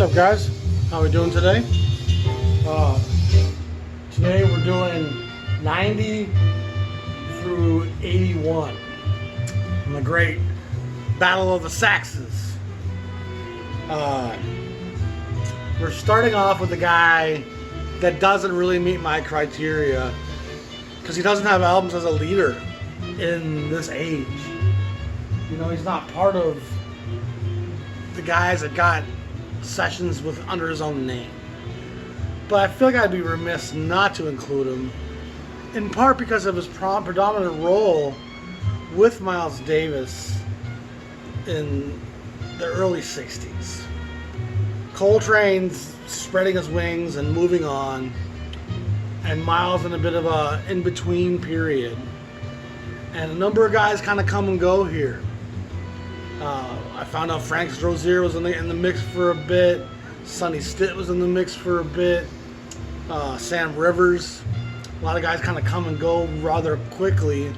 What's up, guys? How we doing today? Today we're doing 90 through 81 in the great Battle of the Saxes. We're starting off with a guy that doesn't really meet my criteria because he doesn't have albums as a leader in this age. You know, he's not part of the guys that got sessions with under his own name. But I feel like I'd be remiss not to include him, in part because of his predominant role with Miles Davis in the early 60s. Coltrane's spreading his wings and moving on, and Miles in a bit of a in-between period. And a number of guys kind of come and go here. I found out Frank Strozier was in the mix for a bit. Sonny Stitt was in the mix for a bit. Sam Rivers. A lot of guys kind of come and go rather quickly.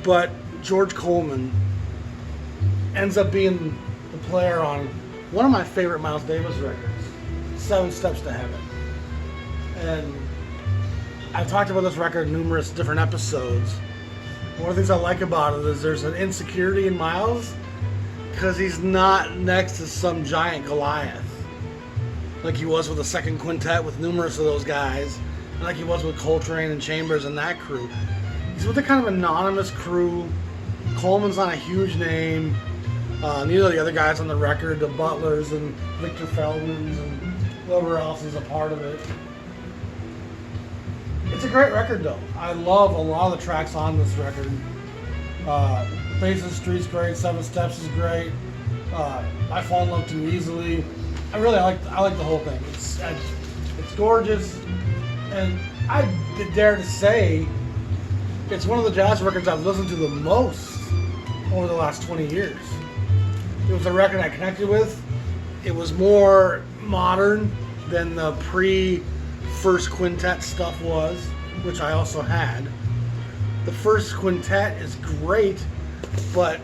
But George Coleman ends up being the player on one of my favorite Miles Davis records, 7 Steps to Heaven. And I've talked about this record in numerous different episodes. One of the things I like about it is there's an insecurity in Miles because he's not next to some giant Goliath like he was with the second quintet with numerous of those guys, and like he was with Coltrane and Chambers and that crew. He's with a kind of anonymous crew. Coleman's not a huge name. Neither of the other guys on the record, the Butlers and Victor Feldmans and whoever else is a part of it. It's a great record, though. I love a lot of the tracks on this record. Faces Street's great. 7 Steps is great. I Fall in Love Too Easily. I like the whole thing. It's gorgeous, and I dare to say it's one of the jazz records I've listened to the most over the last 20 years. It was a record I connected with. It was more modern than the first quintet stuff was, which I also had. The first quintet is great, but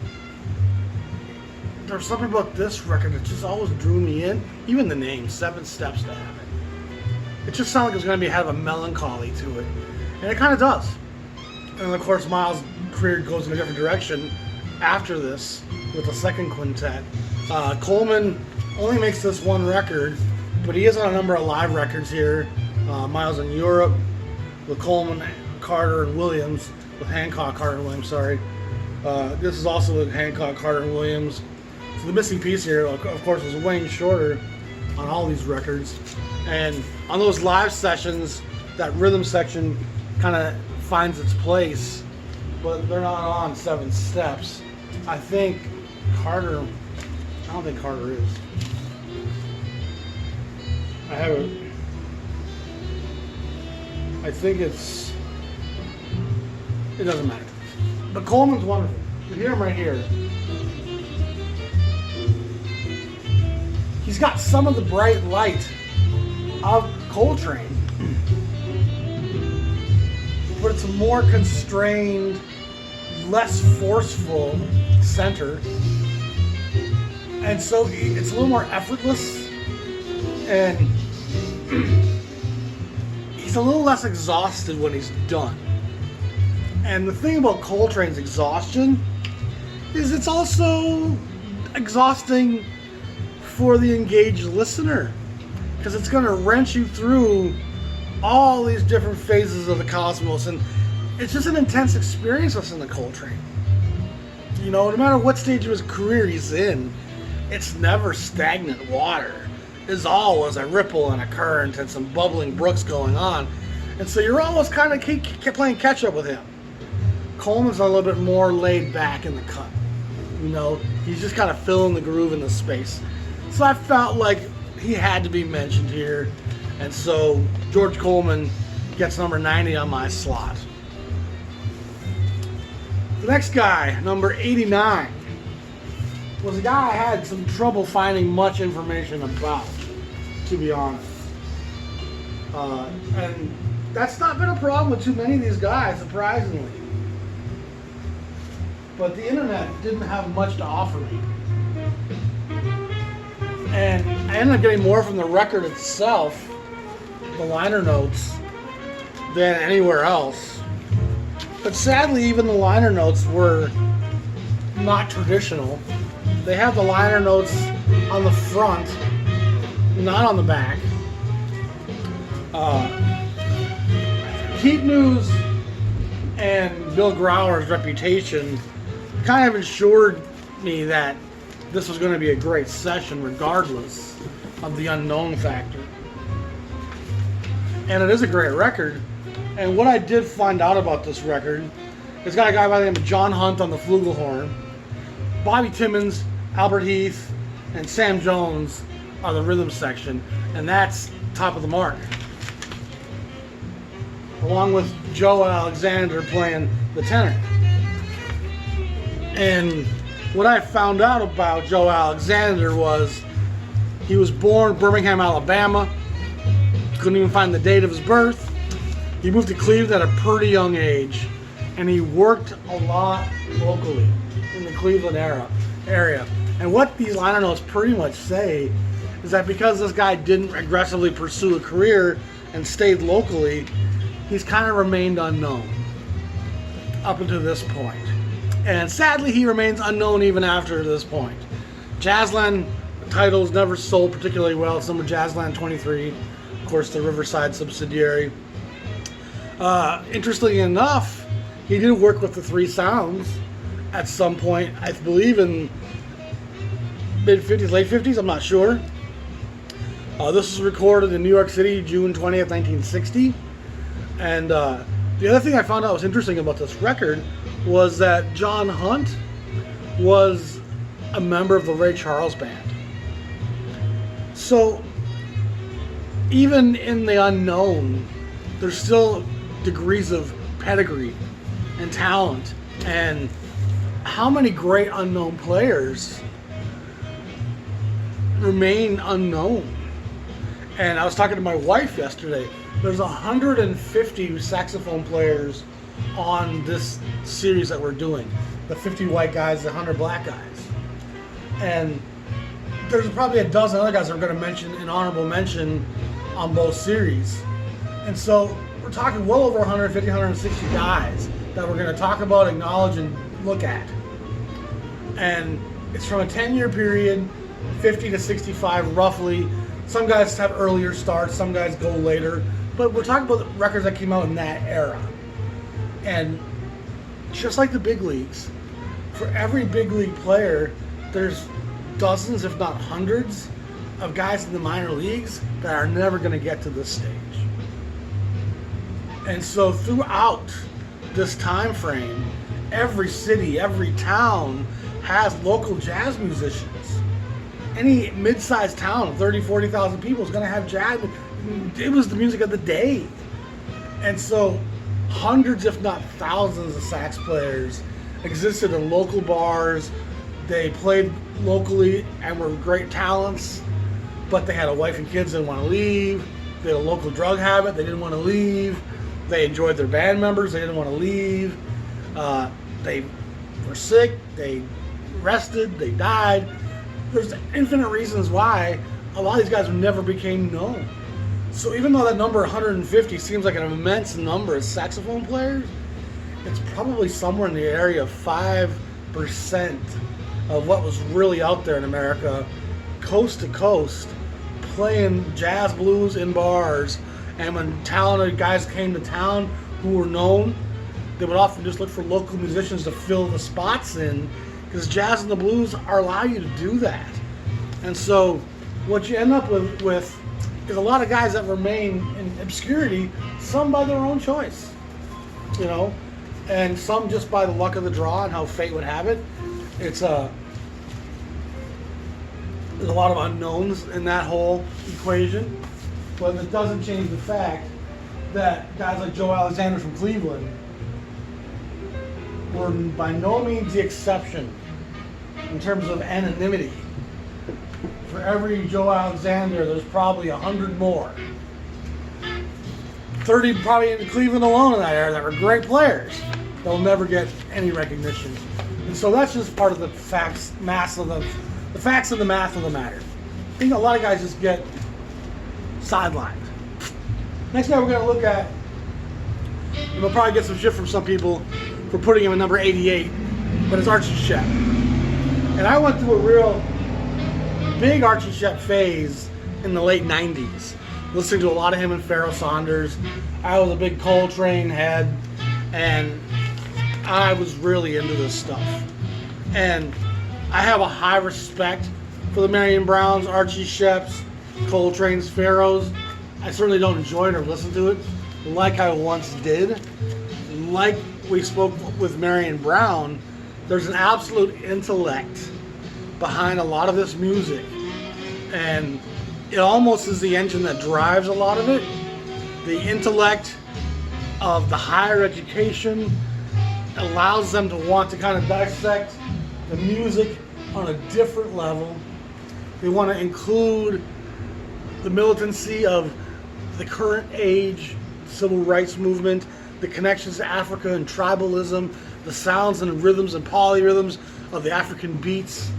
there's something about this record that just always drew me in. Even the name, 7 Steps to Heaven. It just sounded like it was going to have a melancholy to it. And it kind of does. And of course, Miles' career goes in a different direction after this with the second quintet. Coleman only makes this one record, but he is on a number of live records here. Miles in Europe with Coleman, Carter, and Williams, with Hancock, Carter, and Williams, sorry. This is also with Hancock, Carter, and Williams. So the missing piece here, of course, is Wayne Shorter on all these records. And on those live sessions, that rhythm section kind of finds its place, but they're not on 7 Steps. I don't think Carter is. I have it. I think it doesn't matter. But Coleman's wonderful. You hear him right here. He's got some of the bright light of Coltrane, but it's a more constrained, less forceful center. And so it's a little more effortless, and he's a little less exhausted when he's done. And the thing about Coltrane's exhaustion is it's also exhausting for the engaged listener, because it's going to wrench you through all these different phases of the cosmos, and it's just an intense experience listening to Coltrane. You know, no matter what stage of his career he's in, it's never stagnant water. There's always a ripple and a current and some bubbling brooks going on. And so you're almost kind of keep playing catch up with him. Coleman's a little bit more laid back in the cut. You know, he's just kind of filling the groove in the space. So I felt like he had to be mentioned here. And so George Coleman gets number 90 on my slot. The next guy, number 89, was a guy I had some trouble finding much information about, to be honest. And that's not been a problem with too many of these guys, surprisingly. But the internet didn't have much to offer me. And I ended up getting more from the record itself, the liner notes, than anywhere else. But sadly, even the liner notes were not traditional. They have the liner notes on the front, not on the back. Heat News and Bill Grauer's reputation kind of ensured me that this was going to be a great session regardless of the unknown factor. And it is a great record. And what I did find out about this record, it's got a guy by the name of John Hunt on the flugelhorn. Bobby Timmons, Albert Heath, and Sam Jones are the rhythm section, and that's top of the mark. Along with Joe Alexander playing the tenor. And what I found out about Joe Alexander was he was born in Birmingham, Alabama. Couldn't even find the date of his birth. He moved to Cleveland at a pretty young age, and he worked a lot locally in the Cleveland area. And what these liner notes pretty much say is that because this guy didn't aggressively pursue a career and stayed locally, he's kind of remained unknown up until this point. And sadly, he remains unknown even after this point. Jazzland titles never sold particularly well. Some of Jazzland 23, of course, the Riverside subsidiary. Interestingly enough, he did work with the Three Sounds at some point, I believe in mid-50s, late 50s, I'm not sure. This was recorded in New York City, June 20th, 1960. And the other thing I found out was interesting about this record was that John Hunt was a member of the Ray Charles Band. So even in the unknown, there's still degrees of pedigree and talent. And how many great unknown players remain unknown? And I was talking to my wife yesterday. There's 150 saxophone players on this series that we're doing. The 50 white guys, the 100 black guys. And there's probably a dozen other guys that we're going to mention in honorable mention on both series. And so we're talking well over 150, 160 guys that we're going to talk about, acknowledge, and look at. And it's from a 10-year period, 50 to 65 roughly. Some guys have earlier starts, some guys go later. But we're talking about the records that came out in that era. And just like the big leagues, for every big league player, there's dozens, if not hundreds, of guys in the minor leagues that are never going to get to this stage. And so throughout this time frame, every city, every town has local jazz musicians. Any mid-sized town of 30, 40,000 people is going to have jazz. It was the music of the day. And so hundreds, if not thousands, of sax players existed in local bars. They played locally and were great talents, but they had a wife and kids, didn't want to leave. They had a local drug habit, they didn't want to leave. They enjoyed their band members, they didn't want to leave. They were sick, they rested, they died. There's infinite reasons why a lot of these guys never became known. So even though that number 150 seems like an immense number of saxophone players, it's probably somewhere in the area of 5% of what was really out there in America, coast to coast, playing jazz blues in bars. And when talented guys came to town who were known, they would often just look for local musicians to fill the spots in, because jazz and the blues allow you to do that. And so what you end up with is a lot of guys that remain in obscurity, some by their own choice, you know, and some just by the luck of the draw and how fate would have it. There's a lot of unknowns in that whole equation, but it doesn't change the fact that guys like Joe Alexander from Cleveland were by no means the exception in terms of anonymity. For every Joe Alexander, there's probably 100 more. 30 probably in Cleveland alone in that era that were great players. They'll never get any recognition. And so that's just part of the facts, the facts and the math of the matter. think a lot of guys just get sidelined. Next guy we're going to look at, and we'll probably get some shit from some people for putting him at number 88, but it's Archie Shepp. And I went through a real big Archie Shepp phase in the late 90s, listening to a lot of him and Pharoah Saunders. I was a big Coltrane head, and I was really into this stuff. And I have a high respect for the Marion Browns, Archie Shepps, Coltrane's, Pharoahs. I certainly don't enjoy it or listen to it like I once did. Like we spoke with Marion Brown, there's an absolute intellect behind a lot of this music. And it almost is the engine that drives a lot of it. The intellect of the higher education allows them to want to kind of dissect the music on a different level. They want to include the militancy of the current age, civil rights movement, the connections to Africa and tribalism, the sounds and rhythms and polyrhythms of the African beats.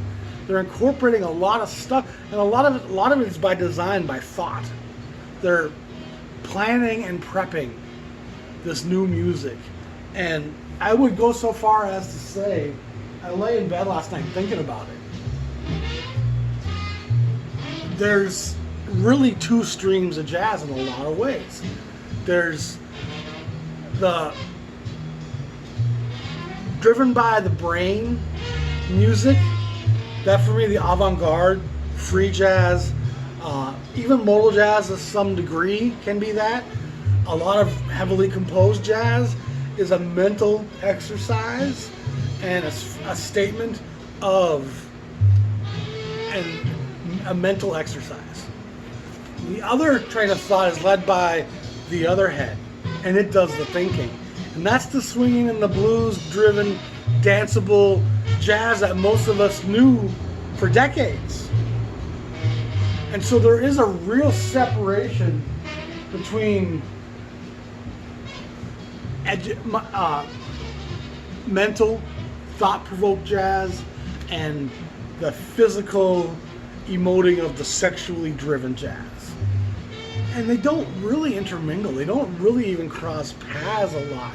They're incorporating a lot of stuff, and a lot of it is by design, by thought. They're planning and prepping this new music. And I would go so far as to say, I lay in bed last night thinking about it. There's really two streams of jazz in a lot of ways. There's the driven by the brain music, that for me, the avant-garde, free jazz, even modal jazz to some degree can be that. A lot of heavily composed jazz is a mental exercise and a statement of a mental exercise. The other train of thought is led by the other head, and it does the thinking. And that's the swinging and the blues-driven, danceable jazz that most of us knew for decades. And so there is a real separation between mental, thought-provoked jazz and the physical emoting of the sexually driven jazz. And they don't really intermingle. They don't really even cross paths a lot.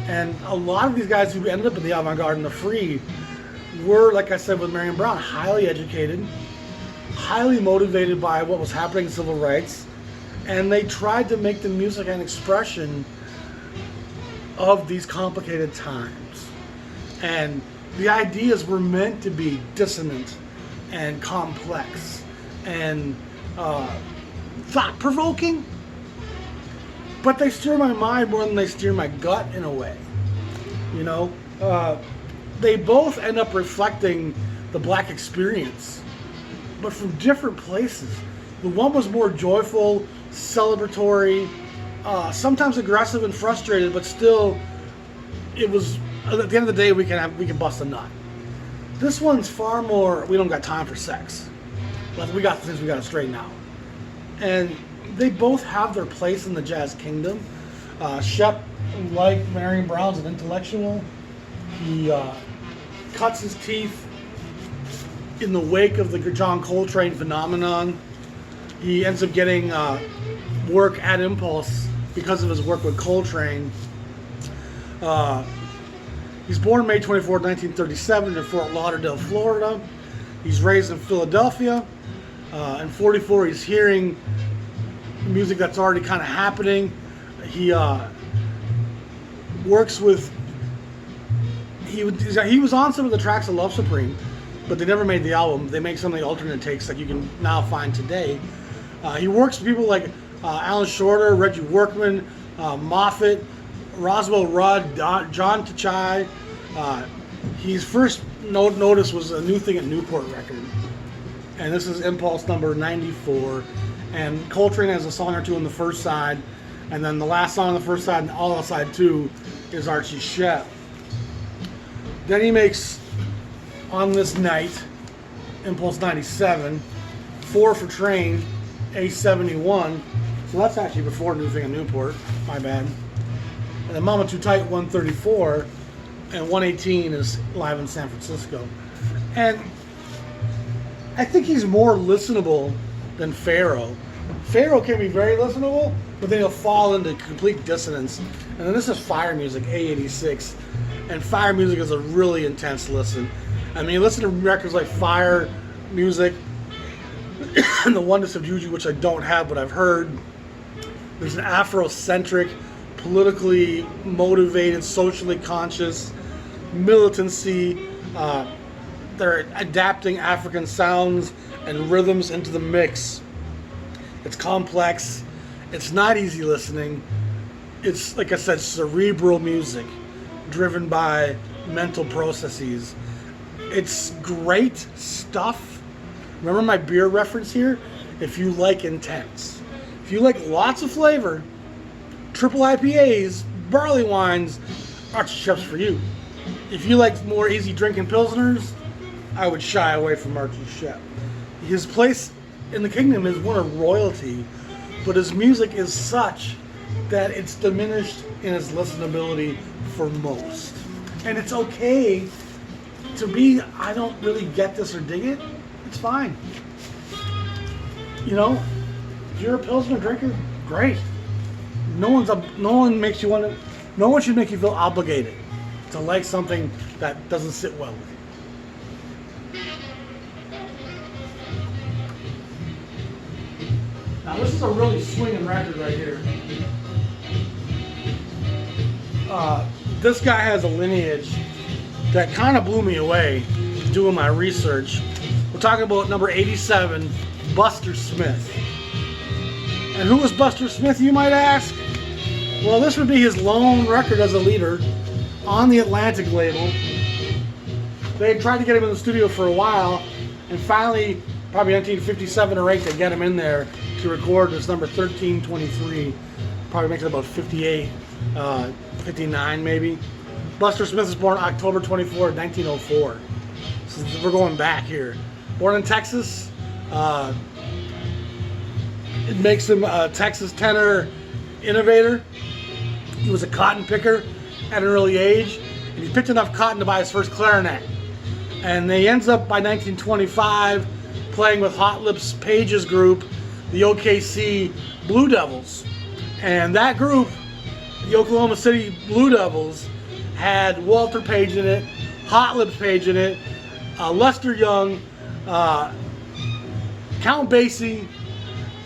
And a lot of these guys who ended up in the avant-garde and the free were, like I said with Marion Brown, highly educated, highly motivated by what was happening in civil rights, and they tried to make the music an expression of these complicated times. And the ideas were meant to be dissonant and complex and thought-provoking, but they steer my mind more than they steer my gut in a way. You know, they both end up reflecting the black experience, but from different places. The one was more joyful, celebratory, sometimes aggressive and frustrated, but still, it was, at the end of the day, we can bust a nut. This one's far more, we don't got time for sex. We got things we got to straighten out. And they both have their place in the jazz kingdom. Shepp, like Marion Brown's an intellectual. He cuts his teeth in the wake of the John Coltrane phenomenon. He ends up getting work at Impulse because of his work with Coltrane. He's born May 24, 1937 in Fort Lauderdale, Florida. He's raised in Philadelphia. In 44, he's hearing music that's already kind of happening. He works with... He was on some of the tracks of Love Supreme, but they never made the album. They make some of the alternate takes that you can now find today. He works with people like Alan Shorter, Reggie Workman, Moffett, Roswell Rudd, John Tachai. His first notice was a New Thing at Newport record. And this is Impulse number 94. And Coltrane has a song or two on the first side. And then the last song on the first side and all on side 2 is Archie Shepp. Then he makes, On This Night, Impulse 97, 4 for Train, A71. So that's actually before New Thing at Newport. My bad. And then Mama Too Tight, 134. And 118 is live in San Francisco. And I think he's more listenable than Pharaoh. Pharaoh can be very listenable, but then he'll fall into complete dissonance. And then this is Fire Music, A86. And Fire Music is a really intense listen. I mean, you listen to records like Fire Music and The Oneness of Juju, which I don't have, but I've heard. There's an Afrocentric, politically motivated, socially conscious militancy. They're adapting African sounds and rhythms into the mix. It's complex. It's not easy listening. It's, like I said, cerebral music driven by mental processes. It's great stuff. Remember my beer reference here? If you like intense. If you like lots of flavor, triple IPAs, barley wines, Archie Shepp's for you. If you like more easy drinking pilsners, I would shy away from Archie Shepp. His place in the kingdom is one of royalty, but his music is such that it's diminished in its listenability for most. And it's okay to be, I don't really get this or dig it. It's fine. You know, if you're a pilsner drinker, great. No one makes you want to. No one should make you feel obligated to like something that doesn't sit well with you. Now this is a really swinging record right here. This guy has a lineage that kind of blew me away doing my research. We're talking about number 87, Buster Smith. And who was Buster Smith, you might ask? Well, this would be his lone record as a leader on the Atlantic label. They had tried to get him in the studio for a while, and finally, probably 1957 or 8, they get him in there to record this number 1323. Probably makes it about 58, 59 maybe. Buster Smith was born October 24, 1904. So we're going back here. Born in Texas. It makes him a Texas tenor innovator. He was a cotton picker at an early age, and he picked enough cotton to buy his first clarinet. And he ends up by 1925 playing with Hot Lips Page's group, the OKC Blue Devils. And that group, the Oklahoma City Blue Devils, had Walter Page in it, Hot Lips Page in it, Lester Young, Count Basie,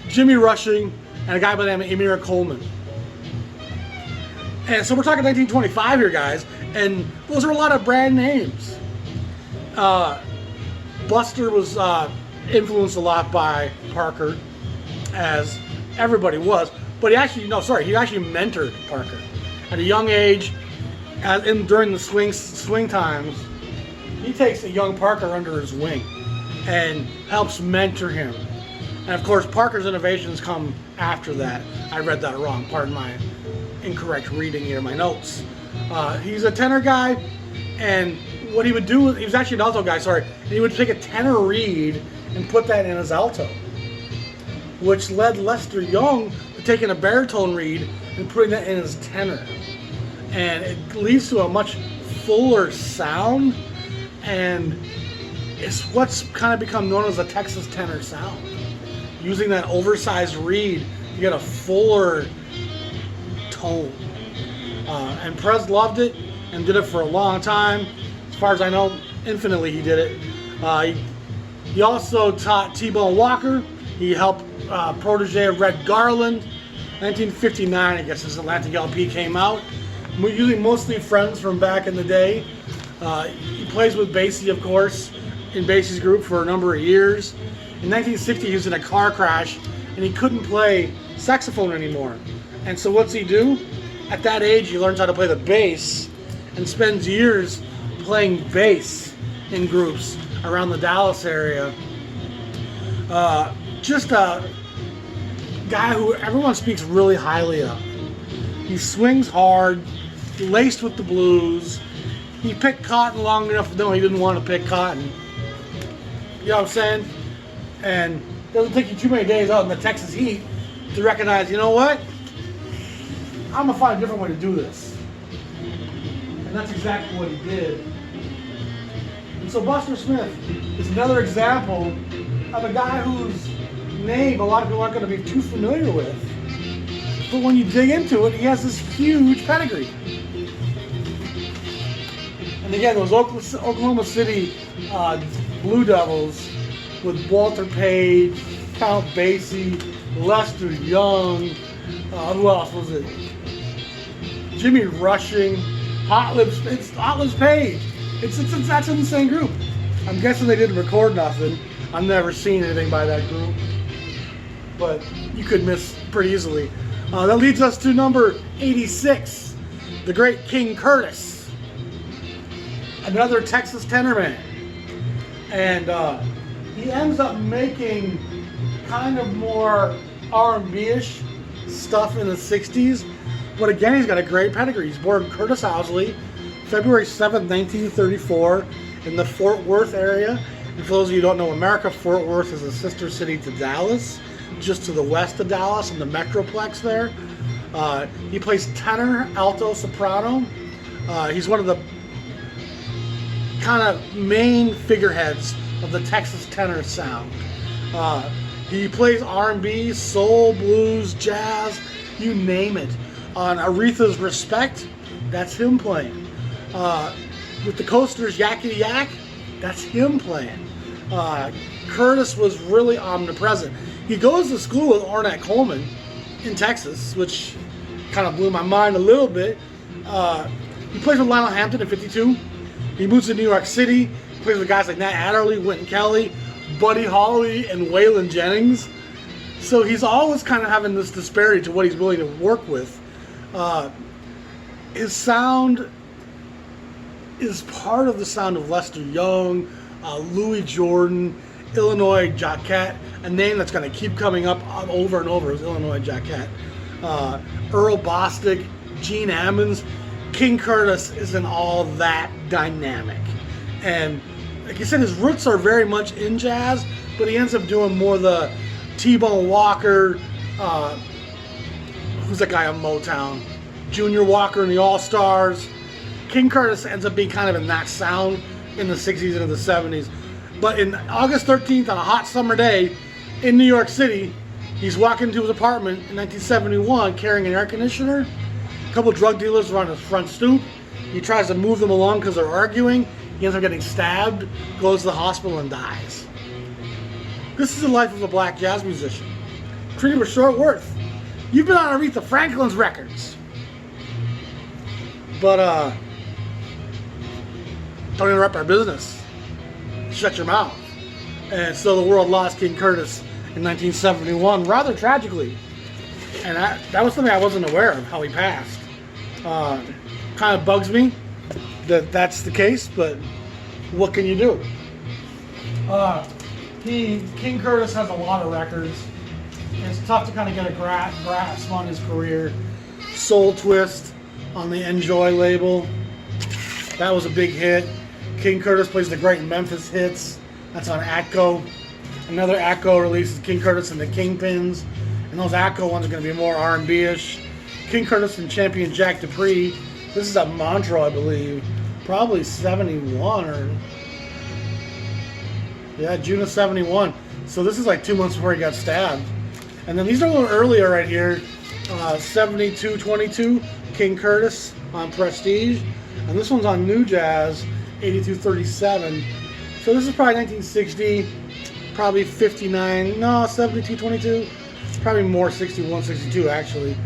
Jimmy Rushing, and a guy by the name of Emir Coleman. And so we're talking 1925 here, guys, and those are a lot of brand names. Buster was influenced a lot by Parker, as everybody was, but he actually mentored Parker at a young age. During the swing times, he takes a young Parker under his wing and helps mentor him. And of course, Parker's innovations come after that. I read that wrong. Pardon my incorrect reading here, my notes. He's a tenor guy, and what he would do, he was actually an alto guy, sorry. And he would take a tenor reed and put that in his alto, which led Lester Young to taking a baritone reed and putting that in his tenor. And it leads to a much fuller sound, and it's what's kind of become known as a Texas tenor sound. Using that oversized reed, you get a fuller tone. And Prez loved it and did it for a long time. As far as I know, infinitely he did it. He also taught T-Bone Walker. He helped protege Red Garland. 1959, I guess, his Atlantic LP came out. We're usually mostly friends from back in the day. He plays with Basie, of course, in Basie's group for a number of years. In 1960, he was in a car crash, and he couldn't play saxophone anymore. And so what's he do? At that age, he learns how to play the bass and spends years playing bass in groups around the Dallas area. Just a guy who everyone speaks really highly of. He swings hard, laced with the blues. He picked cotton long enough. No, he didn't want to pick cotton. You know what I'm saying? And it doesn't take you too many days out in the Texas heat to recognize, you know what? I'm going to find a different way to do this. And that's exactly what he did. And so Buster Smith is another example of a guy whose name a lot of people aren't going to be too familiar with. But when you dig into it, he has this huge pedigree. And again, those Oklahoma City Blue Devils with Walter Page, Count Basie, Lester Young, who else was it? Jimmy Rushing, Hot Lips Page. That's an insane group. I'm guessing they didn't record nothing. I've never seen anything by that group, but you could miss pretty easily. That leads us to number 86, the great King Curtis, another Texas tenor man, and he ends up making kind of more R&B-ish stuff in the 60s, but again, he's got a great pedigree. He's born Curtis Owsley, February 7th, 1934, in the Fort Worth area. And for those of you who don't know America, Fort Worth is a sister city to Dallas, just to the west of Dallas in the Metroplex there. He plays tenor, alto, soprano. He's one of the kind of main figureheads of the Texas tenor sound. He plays R&B, soul, blues, jazz, you name it. On Aretha's Respect, that's him playing. With the Coasters' Yakety Yak, that's him playing. Curtis was really omnipresent. He goes to school with Ornette Coleman in Texas, which kind of blew my mind a little bit. He plays with Lionel Hampton in 52. He moves to New York City. He plays with guys like Nat Adderley, Wynton Kelly, Buddy Holly, and Waylon Jennings. So he's always kind of having this disparity to what he's willing to work with. His sound is part of the sound of Lester Young, Louis Jordan, Illinois Jacquet, a name that's going to keep coming up over and over is Illinois Jacquet, Earl Bostic, Gene Ammons. King Curtis isn't all that dynamic. And like I said, his roots are very much in jazz, but he ends up doing more the T-Bone Walker, who's that guy on Motown? Junior Walker and the All-Stars. King Curtis ends up being kind of in that sound in the 60s and the 70s. But in August 13th, on a hot summer day in New York City, he's walking into his apartment in 1971 carrying an air conditioner. A couple drug dealers are on his front stoop. He tries to move them along because they're arguing. He ends up getting stabbed, goes to the hospital, and dies. This is the life of a black jazz musician. Treated with short worth. You've been on Aretha Franklin's records. But, don't interrupt our business. Shut your mouth. And so the world lost King Curtis in 1971, rather tragically. And that was something I wasn't aware of, how he passed. Kind of bugs me that that's the case, but what can you do? King Curtis has a lot of records. It's tough to kind of get a grasp on his career. Soul Twist on the Enjoy label. That was a big hit. King Curtis plays the great Memphis hits. That's on Atco. Another Atco release is King Curtis and the Kingpins. And those Atco ones are going to be more R&B-ish. King Curtis and Champion Jack Dupree. This is at Montreux, I believe. Probably 71 or... yeah, June of 71. So this is like 2 months before he got stabbed. And then these are a little earlier right here. 7222, King Curtis on Prestige. And this one's on New Jazz, 8237. So this is probably 1960, probably 59, no, 7222. Probably more 61, 62 actually.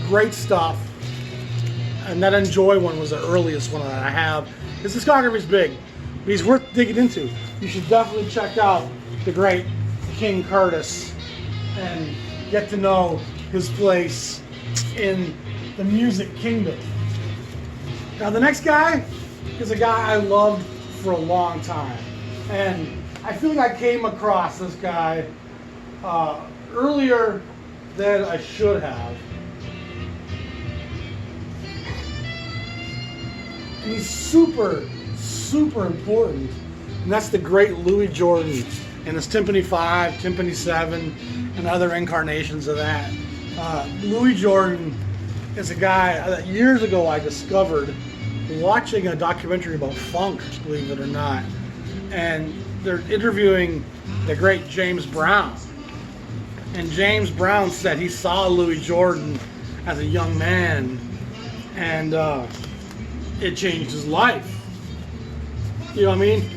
Great stuff. And that Enjoy one was the earliest one that I have. His discography's big, but he's worth digging into. You should definitely check out the great King Curtis and get to know his place in the music kingdom. Now the next guy is a guy I loved for a long time. And I feel like I came across this guy earlier than I should have. And he's super, super important. And that's the great Louis Jordan and his Timpani 5, Timpani 7, and other incarnations of that. Louis Jordan is a guy that years ago I discovered watching a documentary about funk, believe it or not, and they're interviewing the great James Brown. And James Brown said he saw Louis Jordan as a young man, and it changed his life. You know what I mean?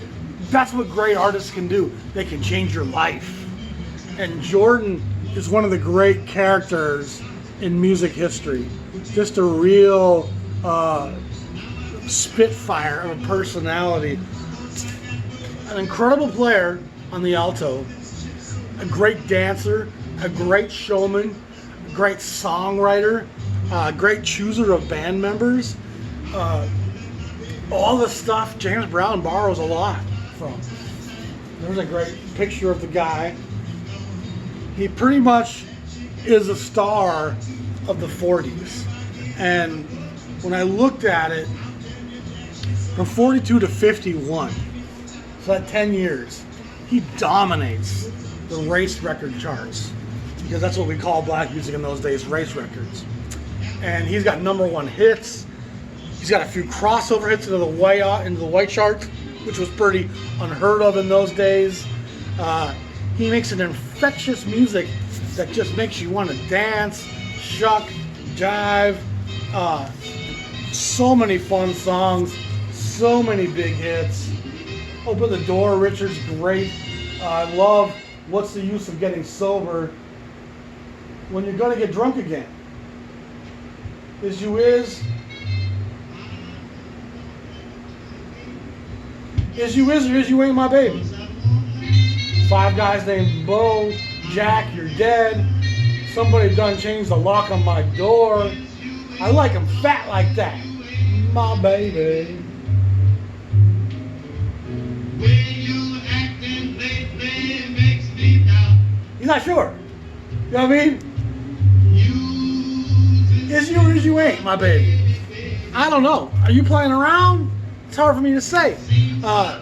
That's what great artists can do. They can change your life. And Jordan is one of the great characters in music history. Just a real spitfire of a personality. An incredible player on the alto. A great dancer. A great showman. A great songwriter. A great chooser of band members. All the stuff James Brown borrows a lot from. There's a great picture of the guy. He pretty much is a star of the 40s. And when I looked at it, from 42 to 51, so that 10 years, he dominates the race record charts. Because that's what we call black music in those days, race records. And he's got #1 hits. He's got a few crossover hits into the white chart, which was pretty unheard of in those days. He makes an infectious music that just makes you want to dance, shuck, jive. So many fun songs, so many big hits. Open the Door, Richard's great. I love What's the Use of Getting Sober When You're Gonna Get Drunk Again. Is You Is. Is You Is or Is You Ain't My Baby. 5 guys named Bo, Jack, You're Dead. Somebody done changed the lock on my door. I like 'em fat like that. My baby. He's not sure. You know what I mean? Is you or is you ain't, my baby? I don't know. Are you playing around? It's hard for me to say.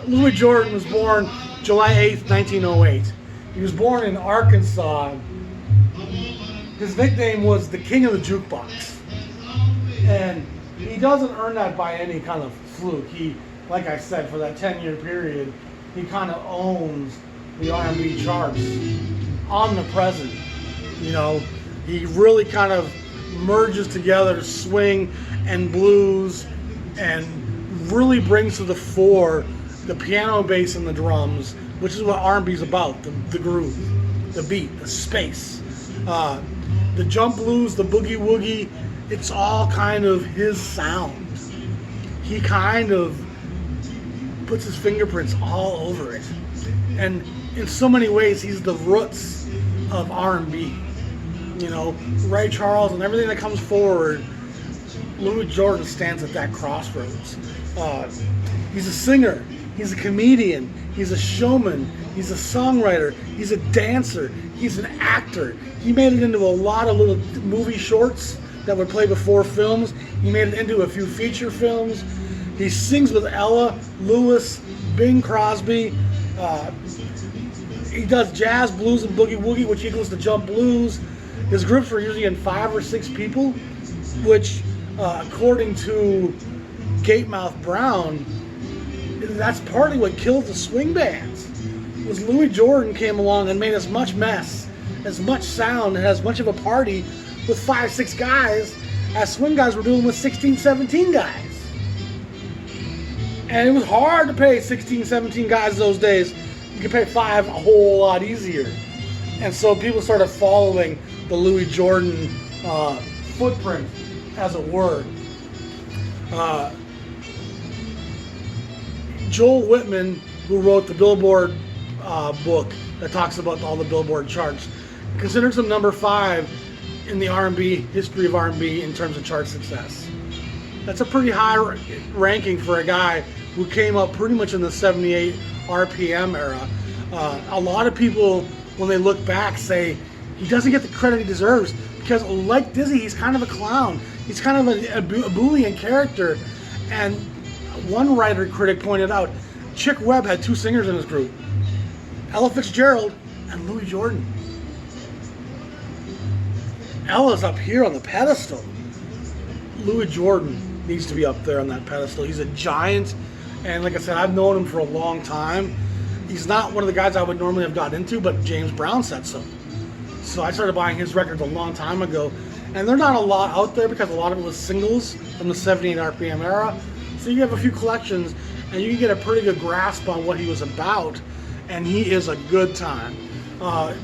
Louis Jordan was born July 8th, 1908. He was born in Arkansas. His nickname was the King of the Jukebox. And he doesn't earn that by any kind of fluke. He, like I said, for that 10-year period, he kind of owns the R&B charts. Omnipresent. You know, he really kind of merges together swing and blues and really brings to the fore the piano, bass, and the drums, which is what R&B is about, the groove, the beat, the space. The jump blues, the boogie woogie, it's all kind of his sound. He kind of puts his fingerprints all over it. And in so many ways, he's the roots of R&B. You know, Ray Charles and everything that comes forward, Louis Jordan stands at that crossroads. He's a singer, he's a comedian, he's a showman, he's a songwriter, he's a dancer, he's an actor. He made it into a lot of little movie shorts that would play before films. He made it into a few feature films. He sings with Ella, Lewis, Bing Crosby. He does jazz, blues, and boogie woogie, which equals the jump blues. His groups were usually in 5 or 6 people, which, according to Gatemouth Brown, that's partly what killed the swing bands. Was Louis Jordan came along and made as much mess, as much sound, and as much of a party with 5, 6 guys as swing guys were doing with 16, 17 guys. And it was hard to pay 16, 17 guys those days. You could pay 5 a whole lot easier. And so people started following the Louis Jordan footprint, as it were. Joel Whitman, who wrote the Billboard book that talks about all the Billboard charts, considers him number 5 in the R&B history of R&B in terms of chart success. That's a pretty high ranking for a guy who came up pretty much in the 78 RPM era. A lot of people, when they look back, say he doesn't get the credit he deserves because, like Dizzy, he's kind of a clown. He's kind of a Boolean character. And one writer critic pointed out, Chick Webb had 2 singers in his group, Ella Fitzgerald and Louis Jordan. Ella's up here on the pedestal. Louis Jordan needs to be up there on that pedestal. He's a giant, and like I said, I've known him for a long time. He's not one of the guys I would normally have gotten into, but James Brown said so. So I started buying his records a long time ago, and they're not a lot out there because a lot of it was singles from the 78 RPM era. So you have a few collections, and you can get a pretty good grasp on what he was about, and he is a good time.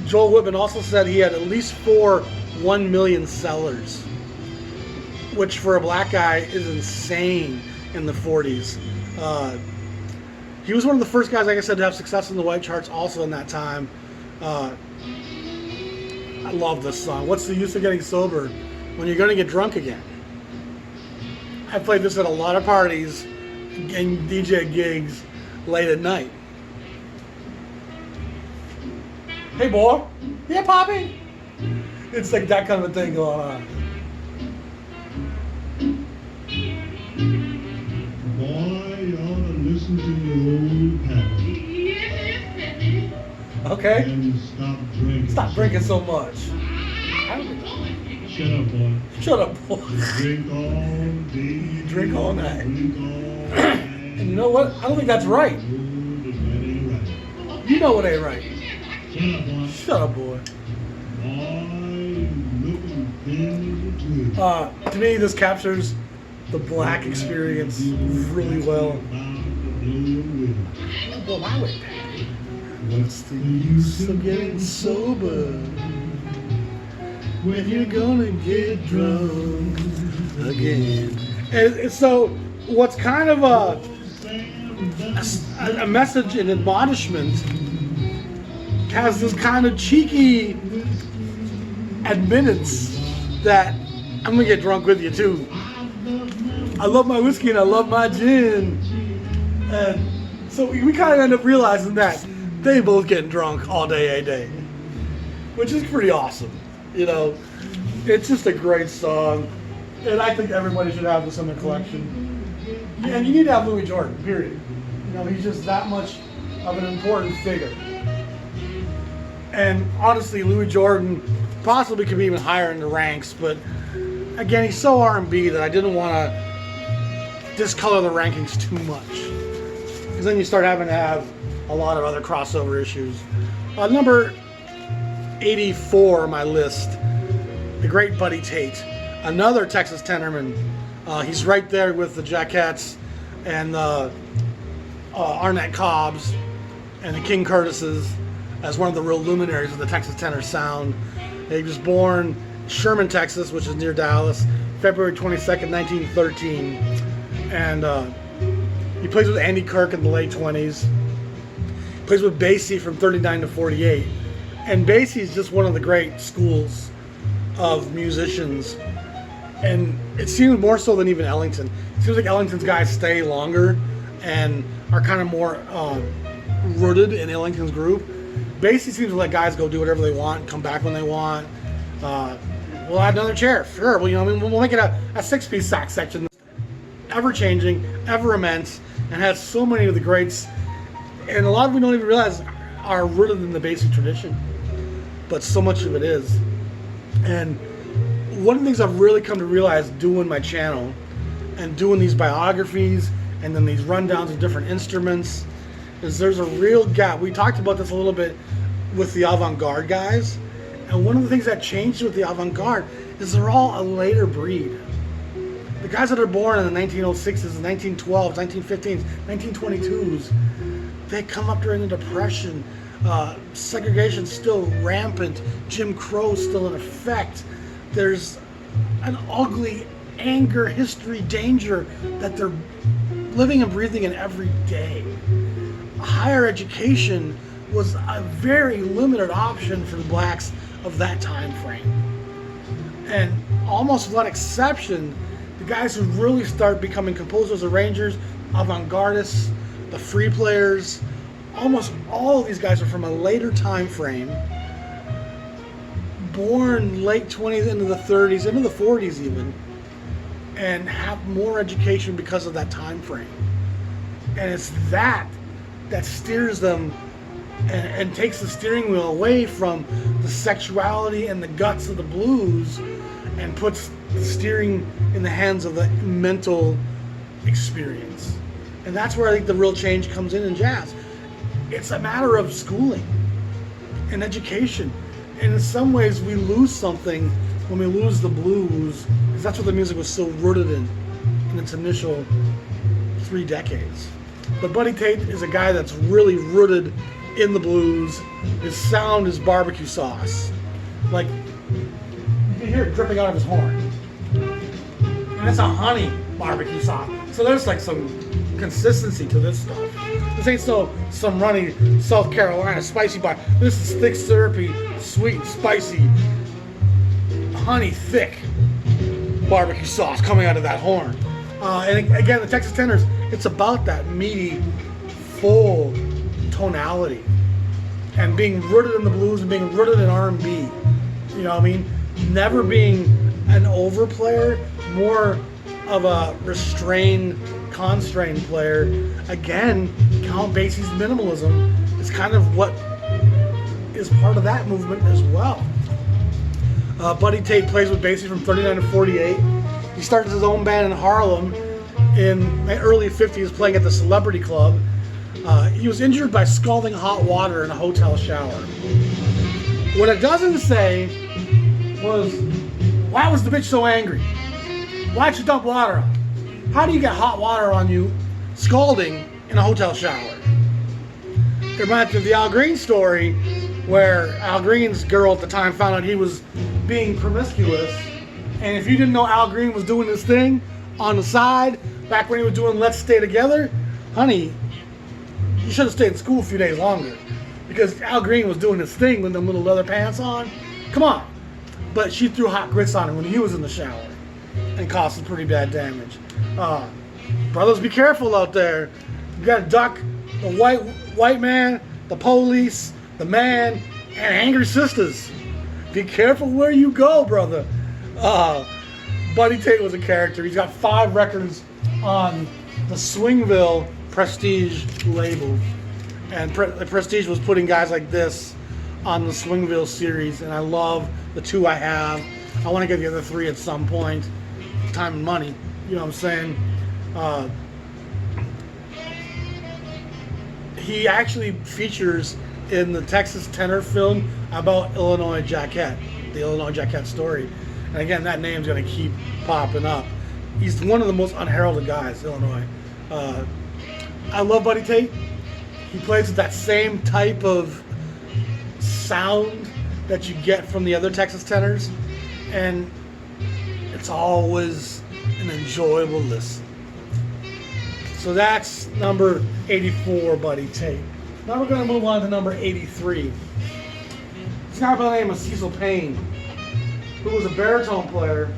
Joel Whitman also said he had at least 4 1 million sellers, which for a black guy is insane in the 40s. He was one of the first guys, like I said, to have success in the white charts also in that time. I love this song. What's the use of getting sober when you're going to get drunk again? I played this at a lot of parties and DJ gigs late at night. Hey, boy. Yeah, Poppy? It's like that kind of a thing going on. Boy, you ought to listen to your old habits. Okay. And stop drinking. Stop drinking so much. Shut up, boy. Shut up, boy. You drink all day. You drink all night. Drink all night. And you know what? I don't think that's right. Oh, that ain't right. You know what ain't right. Shut up, boy. Shut up, boy. Boy, you looking thin as a twig. To me, this captures the black experience really well. Well, my way, Daddy. What's the use of getting sober when you're gonna get drunk again? And so, what's kind of a message and admonishment has this kind of cheeky admittance that I'm gonna get drunk with you too. I love my whiskey and I love my gin. And so we kind of end up realizing that they both getting drunk all day, every day, which is pretty awesome. You know, it's just a great song, and I think everybody should have this in their collection. And you need to have Louis Jordan, period. You know, he's just that much of an important figure. And honestly, Louis Jordan possibly could be even higher in the ranks, but again, he's so R&B that I didn't want to discolor the rankings too much, because then you start having to have a lot of other crossover issues. Number 84 on my list, the great Buddy Tate, another Texas tenorman. He's right there with the Jackettes and the Arnett Cobbs and the King Curtises as one of the real luminaries of the Texas tenor sound. He was born in Sherman, Texas, which is near Dallas, February 22nd, 1913. And he plays with Andy Kirk in the late 20s. Plays with Basie from 39 to 48. And Basie is just one of the great schools of musicians. And it seems more so than even Ellington. It seems like Ellington's guys stay longer and are kind of more rooted in Ellington's group. Basie seems to let guys go do whatever they want, come back when they want. We'll add another chair, sure. Well, you know, we'll make it a 6-piece sax section, ever-changing, ever-immense, and has so many of the greats. And a lot of we don't even realize are rooted in the Basie tradition, but so much of it is. And one of the things I've really come to realize doing my channel and doing these biographies and then these rundowns of different instruments is there's a real gap. We talked about this a little bit with the avant-garde guys, and one of the things that changed with the avant-garde is they're all a later breed. The guys that are born in the 1906s, the 1912s, 1915s, 1922s, they come up during the Depression. Segregation's still rampant. Jim Crow's still in effect. There's an ugly anger, history, danger that they're living and breathing in every day. Higher education was a very limited option for the blacks of that time frame. And almost without exception, the guys who really start becoming composers, arrangers, avant-gardists, the free players, almost all of these guys are from a later time frame, born late 20s into the 30s, into the 40s even, and have more education because of that time frame. And it's that steers them and takes the steering wheel away from the sexuality and the guts of the blues and puts steering in the hands of the mental experience. And that's where I think the real change comes in jazz. It's a matter of schooling and education. And in some ways we lose something when we lose the blues, because that's what the music was so rooted in its initial 3 decades. But Buddy Tate is a guy that's really rooted in the blues. His sound is barbecue sauce. Like, you can hear it dripping out of his horn. And it's a honey barbecue sauce. So there's like some consistency to this stuff. This ain't some runny South Carolina spicy bar. This is thick, syrupy, sweet, spicy, honey thick barbecue sauce coming out of that horn. And again, the Texas tenors, it's about that meaty, full tonality and being rooted in the blues and being rooted in R&B. You know what I mean? Never being an over player, more of a restrained, constrained player. Again, Count Basie's minimalism is kind of what is part of that movement as well. Buddy Tate plays with Basie from 39 to 48. He started his own band in Harlem in the early 50s, playing at the Celebrity Club. He was injured by scalding hot water in a hotel shower. What it doesn't say was, why was the bitch so angry? Why'd you dump water on? How do you get hot water on you scalding in a hotel shower? It reminds me of the Al Green story, where Al Green's girl at the time found out he was being promiscuous, and if you didn't know Al Green was doing this thing on the side back when he was doing Let's Stay Together, honey, you should have stayed in school a few days longer, because Al Green was doing his thing with them little leather pants on. Come on. But she threw hot grits on him when he was in the shower and caused some pretty bad damage. Brothers, be careful out there. You gotta duck the white man, the police, the man, and angry sisters. Be careful where you go, brother. Buddy Tate was a character. He's got 5 records on the Swingville Prestige label. And Prestige was putting guys like this on the Swingville series, and I love the 2 I have. I want to get the other 3 at some point. Time and money, you know what I'm saying? He actually features in the Texas tenor film about Illinois Jacquet, the Illinois Jacquet story. And again, that name's going to keep popping up. He's one of the most unheralded guys, Illinois. I love Buddy Tate. He plays with that same type of sound that you get from the other Texas tenors. And it's always an enjoyable listen. So that's number 84, Buddy Tate. Now we're going to move on to number 83. This guy by the name of Cecil Payne, who was a baritone player.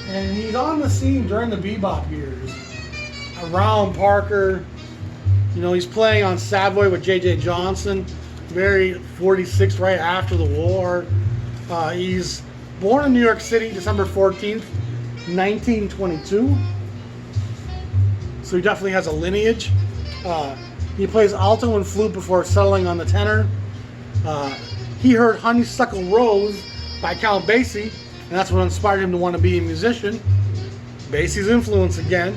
And he's on the scene during the bebop years. Around Parker. You know, he's playing on Savoy with J.J. Johnson. Very 46, right after the war. He's born in New York City, December 14th, 1922. So he definitely has a lineage. He plays alto and flute before settling on the tenor. He heard Honeysuckle Rose by Count Basie, and that's what inspired him to want to be a musician. Basie's influence again.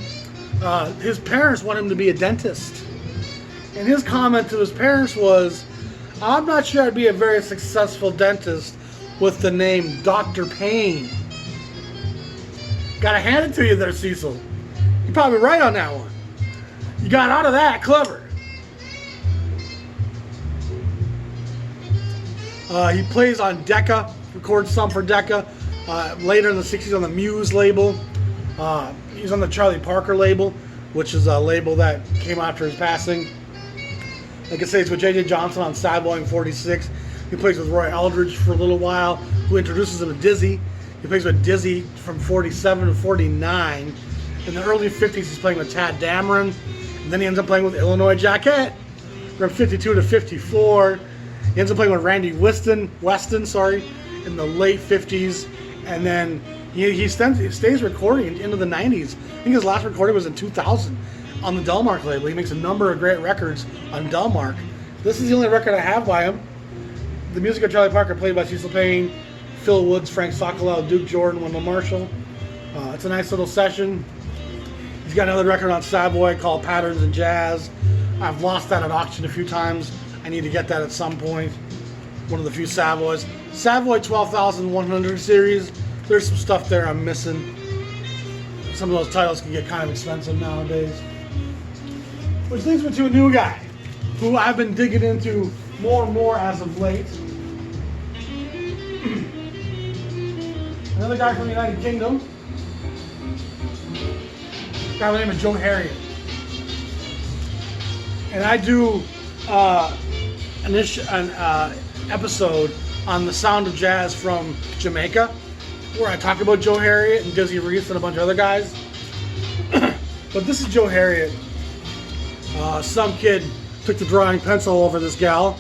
His parents want him to be a dentist. And his comment to his parents was, I'm not sure I'd be a very successful dentist with the name Dr. Payne. Gotta hand it to you there, Cecil. You're probably right on that one. You got out of that clever. He plays on Decca, records some for Decca. Later in the 60s on the Muse label. He's on the Charlie Parker label, which is a label that came after his passing. Like I say, it's with J.J. Johnson on Savoy in 46. He plays with Roy Eldridge for a little while, who introduces him to Dizzy. He plays with Dizzy from 47 to 49. In the early 50s, he's playing with Tad Dameron. And then he ends up playing with Illinois Jacquet from 52 to 54. He ends up playing with Randy Weston, in the late 50s. And then he stays recording into the 90s. I think his last recording was in 2000 on the Delmark label. He makes a number of great records on Delmark. This is the only record I have by him. The music of Charlie Parker, played by Cecil Payne, Phil Woods, Frank Socolow, Duke Jordan, Wendell Marshall. It's a nice little session. He's got another record on Savoy called Patterns in Jazz. I've lost that at auction a few times. I need to get that at some point. One of the few Savoys. Savoy 12,100 series. There's some stuff there I'm missing. Some of those titles can get kind of expensive nowadays. Which leads me to a new guy who I've been digging into more and more as of late. Another guy from the United Kingdom. A guy by the name of Joe Harriott. And I do an episode on the sound of jazz from Jamaica, where I talk about Joe Harriott and Dizzy Reese and a bunch of other guys. But this is Joe Harriott. Some kid took the drawing pencil over this gal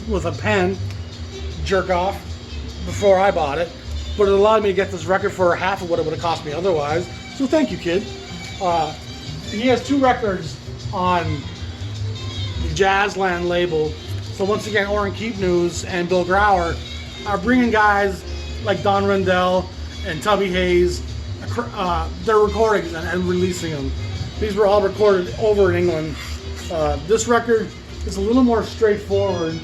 with a pen, jerk off, before I bought it. But it allowed me to get this record for half of what it would have cost me otherwise. So thank you, kid. He has 2 records on the Jazzland label. So once again, Orrin Keep News and Bill Grauer are bringing guys like Don Rendell and Tubby Hayes, their recordings and releasing them. These were all recorded over in England. This record is a little more straightforward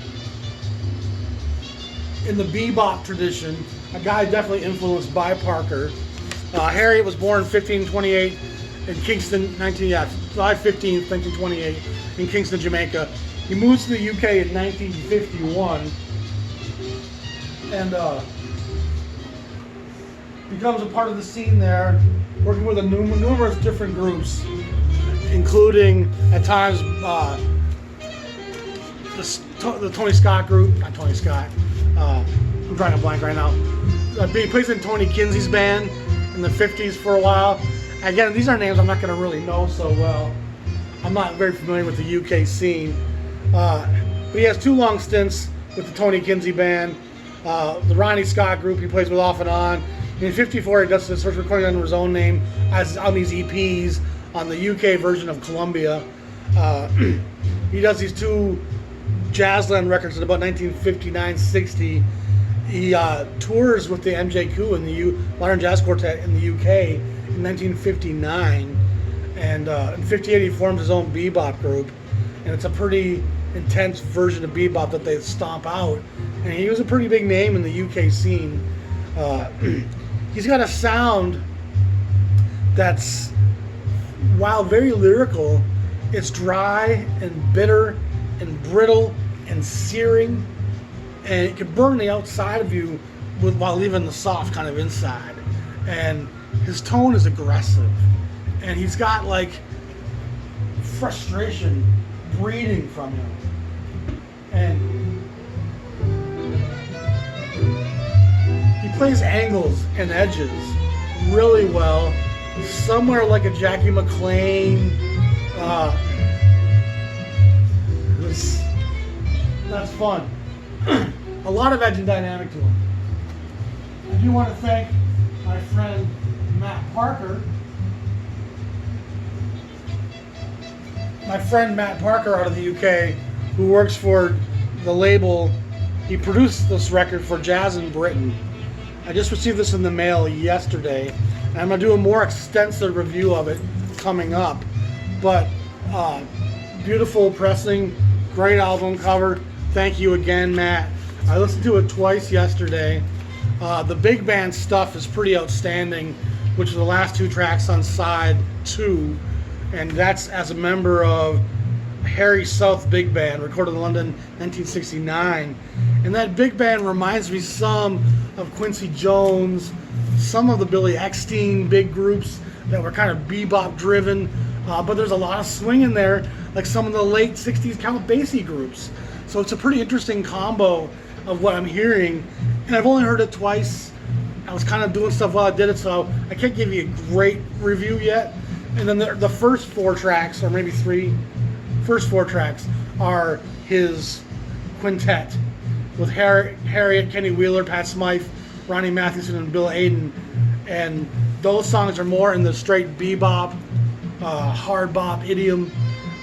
in the bebop tradition. A guy definitely influenced by Parker. Harriott was born in 1528 in Kingston, July 15th, 1928 in Kingston, Jamaica. He moves to the UK in 1951 and becomes a part of the scene there, working with numerous different groups, including at times the Tony Scott group, not Tony Scott. I'm drawing a blank right now. He plays in Tony Kinsey's band in the 50s for a while. Again, these are names I'm not going to really know so well. I'm not very familiar with the UK scene. But he has 2 long stints with the Tony Kinsey band. The Ronnie Scott group he plays with off and on. In '54, he does his first recording under his own name as on these EPs on the UK version of Columbia. He does these 2 Jazzland records in about 1959-60. He tours with the MJQ and the Modern Jazz Quartet in the UK in 1959. And in '58, he forms his own bebop group. And it's a pretty intense version of bebop that they stomp out. And he was a pretty big name in the UK scene. He's got a sound that's, while very lyrical, it's dry and bitter and brittle and searing, and it can burn the outside of you while leaving the soft kind of inside. And his tone is aggressive, and he's got like frustration breathing from him. And he plays angles and edges really well, somewhere like a Jackie McLean. That's fun. A lot of edge and dynamic to him. I do want to thank my friend Matt Parker. My friend Matt Parker out of the UK, who works for the label. He produced this record for Jazz in Britain. I just received this in the mail yesterday, and I'm going to do a more extensive review of it coming up. But beautiful pressing, great album cover. Thank you again, Matt. I listened to it twice yesterday. The big band stuff is pretty outstanding, which are the last 2 tracks on side 2, and that's as a member of Harry South Big Band, recorded in London 1969. And that big band reminds me some of Quincy Jones, some of the Billy Eckstine big groups that were kind of bebop driven, but there's a lot of swing in there, like some of the late 60s Count Basie groups. So it's a pretty interesting combo of what I'm hearing, and I've only heard it twice. I was kind of doing stuff while I did it, so I can't give you a great review yet. And then the first 4 tracks, or maybe 3, first 4 tracks are his quintet with Harriott, Kenny Wheeler, Pat Smythe, Ronnie Mathewson, and Bill Aiden. And those songs are more in the straight bebop, hard bop idiom,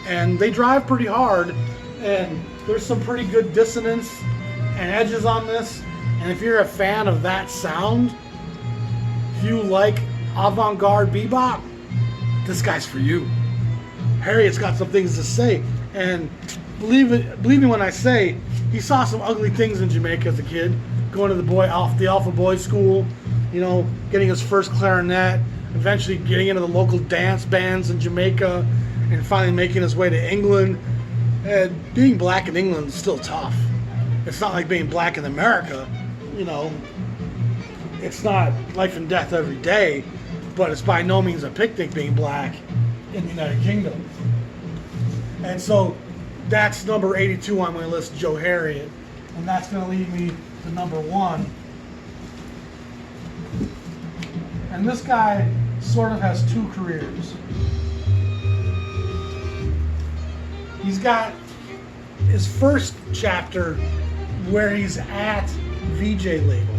and they drive pretty hard, and there's some pretty good dissonance and edges on this, And if you're a fan of that sound, if you like avant-garde bebop, this guy's for you. Harriet's got some things to say, and believe me when I say he saw some ugly things in Jamaica as a kid, going to the Alpha Boys School, you know, getting his first clarinet, eventually getting into the local dance bands in Jamaica, and finally making his way to England. And being black in England is still tough. It's not like being black in America, you know. It's not life and death every day, but it's by no means a picnic being black in the United Kingdom. And so that's number 82 on my list, Joe Harriet. And that's going to lead me to number 1. And this guy sort of has 2 careers. He's got his first chapter where he's at VJ label,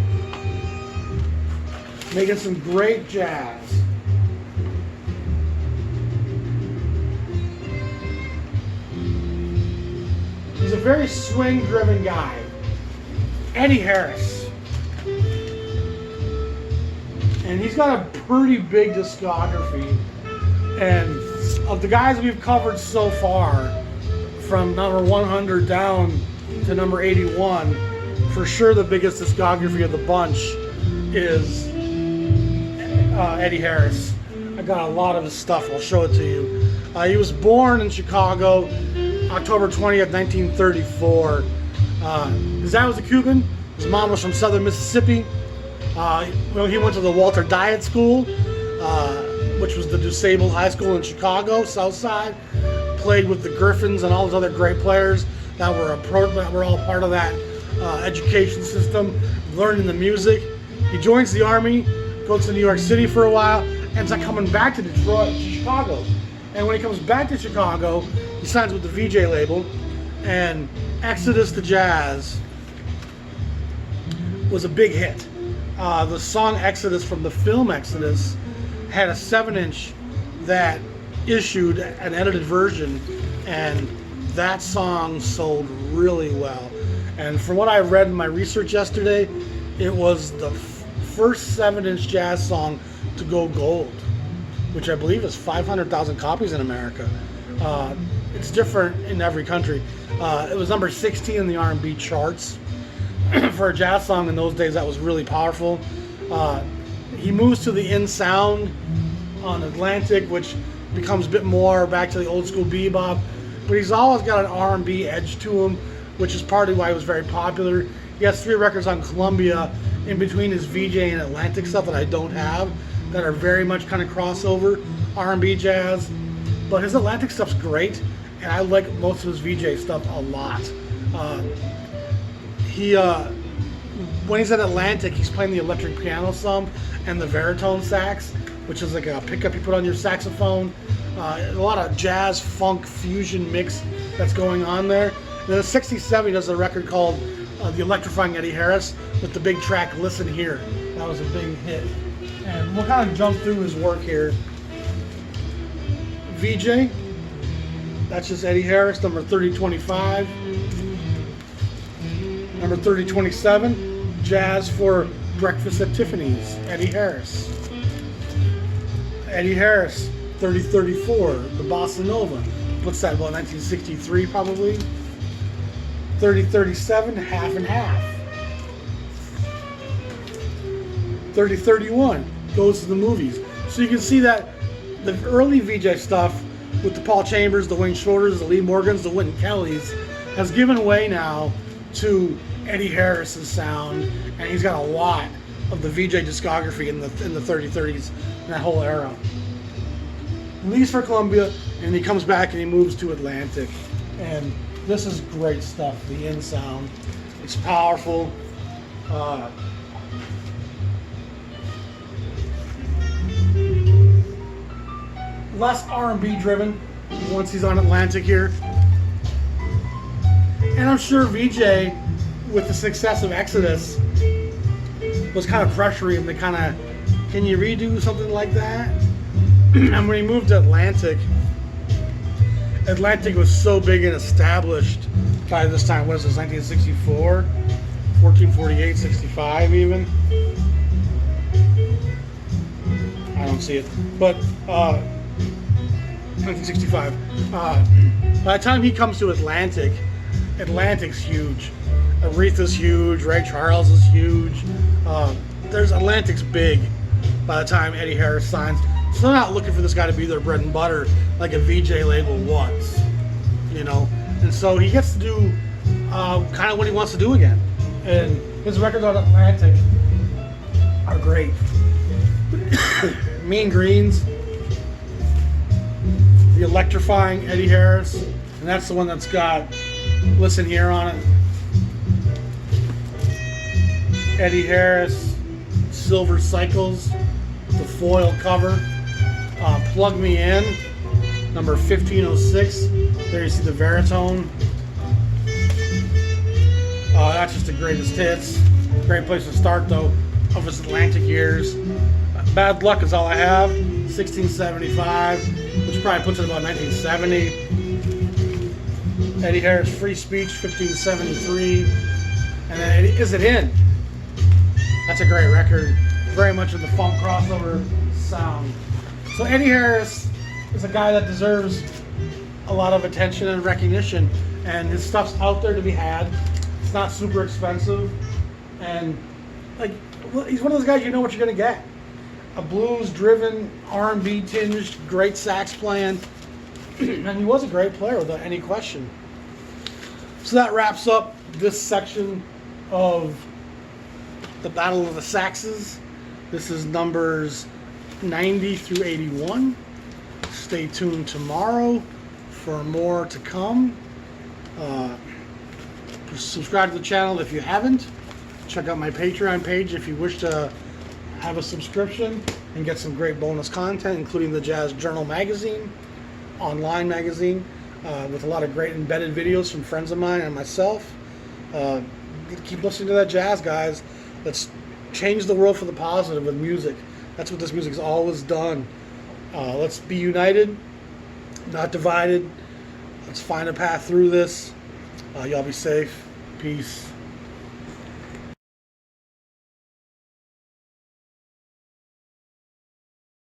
making some great jazz. He's a very swing-driven guy. Eddie Harris. And he's got a pretty big discography. And of the guys we've covered so far, from number 100 down to number 81, for sure the biggest discography of the bunch is Eddie Harris. I got a lot of his stuff. I'll show it to you. He was born in Chicago, October 20th, 1934. His dad was a Cuban. His mom was from southern Mississippi. He went to the Walter Diet School, which was the DuSable High School in Chicago, South Side. Played with the Griffins and all those other great players that were all part of that education system, learning the music. He joins the Army, goes to New York City for a while, ends up coming back to Detroit, Chicago. And when he comes back to Chicago, he signs with the VJ label, and Exodus to Jazz was a big hit. The song Exodus from the film Exodus had a 7-inch that issued an edited version, and that song sold really well. And from what I read in my research yesterday, it was the first 7-inch jazz song to go gold, which I believe is 500,000 copies in America. It's different in every country. It was number 16 in the R&B charts. For a jazz song in those days, that was really powerful. He moves to the In Sound on Atlantic, which becomes a bit more back to the old school bebop, but he's always got an R&B edge to him, which is partly why he was very popular. He has 3 records on Columbia in between his VJ and Atlantic stuff that I don't have, that are very much kind of crossover R&B jazz. But his Atlantic stuff's great, and I like most of his VJ stuff a lot. When he's at Atlantic, he's playing the electric piano some and the baritone sax, which is like a pickup you put on your saxophone. A lot of jazz, funk, fusion mix that's going on there. And then in '67, he does a record called The Electrifying Eddie Harris with the big track Listen Here. That was a big hit. And we'll kind of jump through his work here. VJ, that's just Eddie Harris, number 3025. Number 3027, Jazz for Breakfast at Tiffany's, Eddie Harris. Eddie Harris, 3034, the Bossa Nova. What's that, about 1963 probably? 3037, Half and Half. 3031, Goes to the Movies. So you can see that the early VJ stuff with the Paul Chambers, the Wayne Shorters, the Lee Morgans, the Wynton Kellys has given way now to Eddie Harris's sound, and he's got a lot of the VJ discography in the 3030s, in that whole era. He leaves for Columbia, and he comes back and he moves to Atlantic. And this is great stuff, the In Sound. It's powerful. Less R&B driven once he's on Atlantic here. And I'm sure VJ, with the success of Exodus, was kind of pressuring him to kind of, can you redo something like that? And when he moved to Atlantic was so big and established by this time. What is this, 1964? 1448, 65 even. I don't see it, but 1965. By the time he comes to Atlantic's huge. Aretha's huge. Ray Charles is huge. There's Atlantic's big by the time Eddie Harris signs. So they're not looking for this guy to be their bread and butter like a VJ label was, you know. And so he gets to do kind of what he wants to do again. And his records on Atlantic are great. Mean Greens, the electrifying Eddie Harris, and that's the one that's got Listen Here on it. Eddie Harris, Silver Cycles, the foil cover. Plug Me In, number 1506. There you see the Veritone. That's just the greatest hits. Great place to start though of his Atlantic years. Bad Luck is all I have. 1675, which probably puts it about 1970. Eddie Harris Free Speech, 1573. And then Is It In? That's a great record. Very much in the funk crossover sound. So Eddie Harris is a guy that deserves a lot of attention and recognition. And his stuff's out there to be had. It's not super expensive. And like, he's one of those guys you know what you're going to get. A blues-driven, R&B tinged, great sax playing. And he was a great player without any question. So that wraps up this section of the Battle of the Saxes. This is numbers 90 through 81. Stay tuned tomorrow for more to come. Subscribe to the channel if you haven't. Check out my Patreon page if you wish to have a subscription and get some great bonus content, including the Jazz Journal magazine, online magazine, with a lot of great embedded videos from friends of mine and myself. Keep listening to that jazz, guys. Let's change the world for the positive with music. That's what this music's always done. Let's be united, not divided. Let's find a path through this. Y'all be safe. Peace.